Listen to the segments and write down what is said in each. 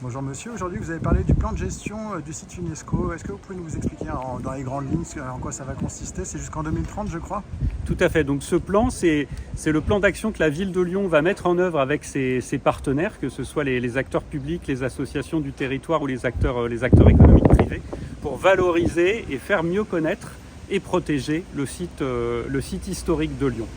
Bonjour monsieur, aujourd'hui vous avez parlé du plan de gestion du site UNESCO. Est-ce que vous pouvez nous expliquer dans les grandes lignes en quoi ça va consister? C'est jusqu'en 2030 je crois. Tout à fait. Donc ce plan, c'est le plan d'action que la ville de Lyon va mettre en œuvre avec ses partenaires, que ce soit les acteurs publics, les associations du territoire ou les acteurs économiques privés, pour valoriser et faire mieux connaître et protéger le site historique de Lyon.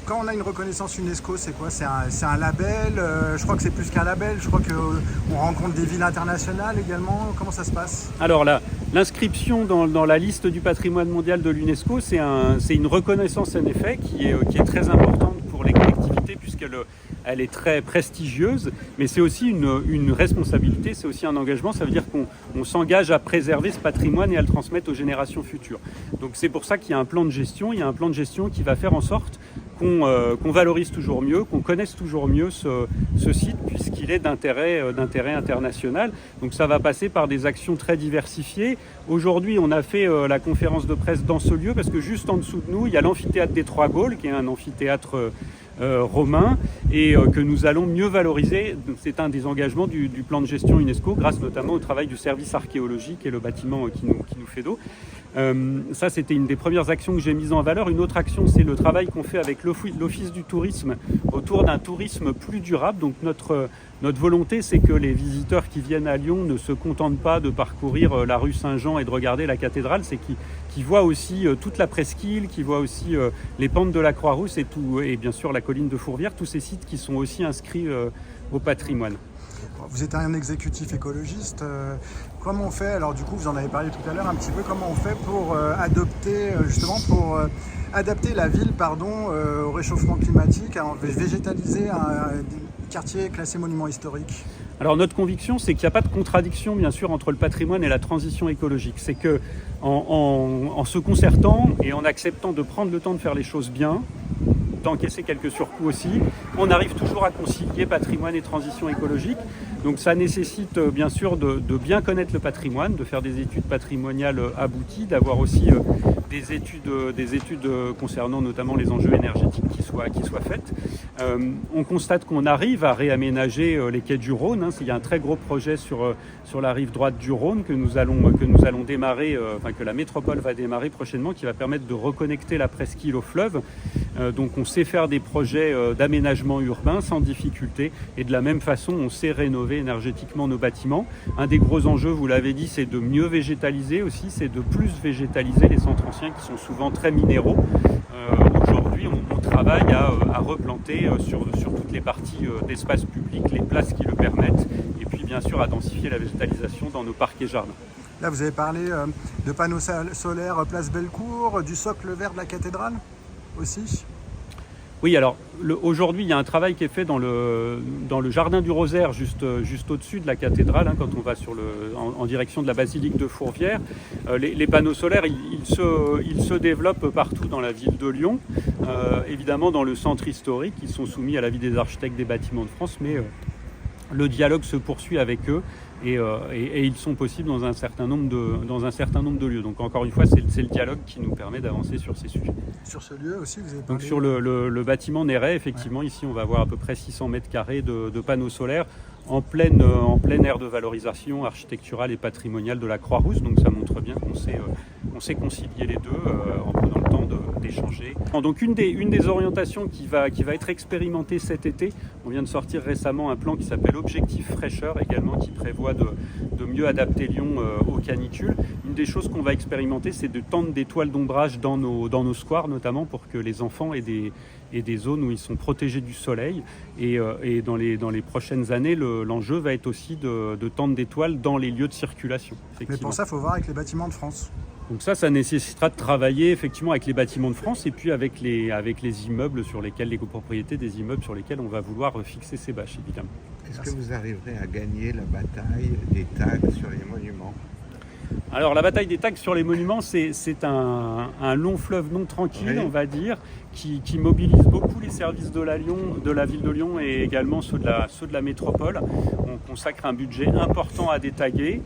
Quand on a une reconnaissance UNESCO, c'est quoi? C'est un label, je crois que c'est plus qu'un label, je crois qu'on rencontre des villes internationales également. Comment ça se passe? Alors là, l'inscription dans la liste du patrimoine mondial de l'UNESCO, c'est une reconnaissance en effet qui est très importante pour les collectivités puisqu'elle est très prestigieuse, mais c'est aussi une responsabilité, c'est aussi un engagement. Ça veut dire qu'on s'engage à préserver ce patrimoine et à le transmettre aux générations futures. Donc c'est pour ça qu'il y a un plan de gestion, qui va faire en sorte qu'on valorise toujours mieux, qu'on connaisse toujours mieux ce site puisqu'il est d'intérêt international. Donc ça va passer par des actions très diversifiées. Aujourd'hui, on a fait la conférence de presse dans ce lieu parce que juste en dessous de nous, il y a l'amphithéâtre des Trois Gaules, qui est un amphithéâtre romain et que nous allons mieux valoriser. C'est un des engagements du plan de gestion UNESCO, grâce notamment au travail du service archéologique et le bâtiment qui nous fait dos. Ça, c'était une des premières actions que j'ai mises en valeur. Une autre action, c'est le travail qu'on fait avec l'Office du tourisme autour d'un tourisme plus durable. Donc notre volonté, c'est que les visiteurs qui viennent à Lyon ne se contentent pas de parcourir la rue Saint-Jean et de regarder la cathédrale, c'est qu'ils voient aussi toute la presqu'île, qu'ils voient aussi les pentes de la Croix-Rousse et bien sûr la colline de Fourvière, tous ces sites qui sont aussi inscrits au patrimoine. Vous êtes un exécutif écologiste. Comment on fait? Alors du coup, vous en avez parlé tout à l'heure un petit peu. Comment on fait pour adapter la ville, au réchauffement climatique, à végétaliser un quartier classé monument historique? Alors notre conviction, c'est qu'il n'y a pas de contradiction, bien sûr, entre le patrimoine et la transition écologique. C'est que en se concertant et en acceptant de prendre le temps de faire les choses bien, d'encaisser quelques surcoûts aussi, on arrive toujours à concilier patrimoine et transition écologique. Donc ça nécessite bien sûr de bien connaître le patrimoine, de faire des études patrimoniales abouties, d'avoir aussi des études concernant notamment les enjeux énergétiques qui soient faites. On constate qu'on arrive à réaménager les quais du Rhône. Il y a un très gros projet sur la rive droite du Rhône que nous allons démarrer, que la métropole va démarrer prochainement, qui va permettre de reconnecter la presqu'île au fleuve. Donc on sait faire des projets d'aménagement urbain sans difficulté et de la même façon on sait rénover énergétiquement nos bâtiments. Un des gros enjeux, vous l'avez dit, c'est de mieux végétaliser aussi, c'est de plus végétaliser les centres anciens qui sont souvent très minéraux. Aujourd'hui on travaille à replanter sur toutes les parties d'espace public, les places qui le permettent et puis bien sûr à densifier la végétalisation dans nos parcs et jardins. Là vous avez parlé de panneaux solaires place Bellecour, du socle vert de la cathédrale aussi. Oui, alors aujourd'hui, il y a un travail qui est fait dans le jardin du Rosaire, juste au-dessus de la cathédrale, quand on va en direction de la basilique de Fourvière. Les panneaux solaires, ils se développent partout dans la ville de Lyon. Évidemment, dans le centre historique, ils sont soumis à l'avis des architectes des bâtiments de France, mais le dialogue se poursuit avec eux et ils sont possibles dans un certain nombre de lieux. Donc encore une fois, c'est le dialogue qui nous permet d'avancer sur ces sujets. Sur ce lieu aussi, vous avez parlé... Donc sur le bâtiment Néret, effectivement, ouais. Ici on va avoir à peu près 600 mètres carrés de panneaux solaires en pleine aire de valorisation architecturale et patrimoniale de la Croix-Rousse. Donc ça montre bien qu'on sait concilier les deux en prenant le temps d'échanger. Donc une des orientations qui va être expérimentée cet été, on vient de sortir récemment un plan qui s'appelle Objectif Fraîcheur également, qui prévoit de mieux adapter Lyon aux canicules. Une des choses qu'on va expérimenter, c'est de tendre des toiles d'ombrage dans nos squares, notamment pour que les enfants aient des zones où ils sont protégés du soleil. Et dans les prochaines années, l'enjeu va être aussi de tendre des toiles dans les lieux de circulation. Mais pour ça, il faut voir avec les bâtiments de France. Donc ça nécessitera de travailler effectivement avec les bâtiments de France et puis avec les immeubles les copropriétés des immeubles sur lesquels on va vouloir fixer ces bâches, évidemment. Est-ce que vous arriverez à gagner la bataille des tags sur les monuments? Alors la bataille des tags sur les monuments, c'est un long fleuve non tranquille, oui. On va dire, qui mobilise beaucoup les services de la ville de Lyon et également ceux de la métropole. On consacre un budget important à des taguer.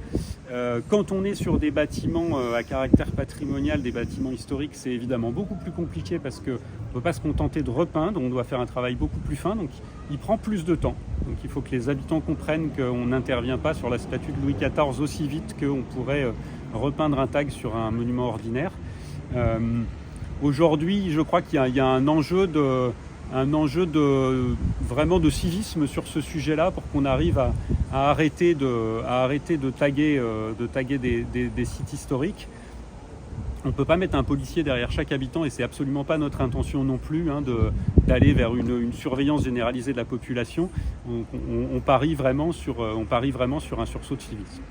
Quand on est sur des bâtiments à caractère patrimonial, des bâtiments historiques, c'est évidemment beaucoup plus compliqué parce qu'on ne peut pas se contenter de repeindre, on doit faire un travail beaucoup plus fin, donc il prend plus de temps. Donc il faut que les habitants comprennent qu'on n'intervient pas sur la statue de Louis XIV aussi vite qu'on pourrait repeindre un tag sur un monument ordinaire. Aujourd'hui, je crois qu'il y a un enjeu vraiment de civisme sur ce sujet-là pour qu'on arrive à arrêter de taguer des sites historiques. On ne peut pas mettre un policier derrière chaque habitant et c'est absolument pas notre intention non plus d'aller vers une surveillance généralisée de la population. On parie vraiment sur un sursaut de civisme.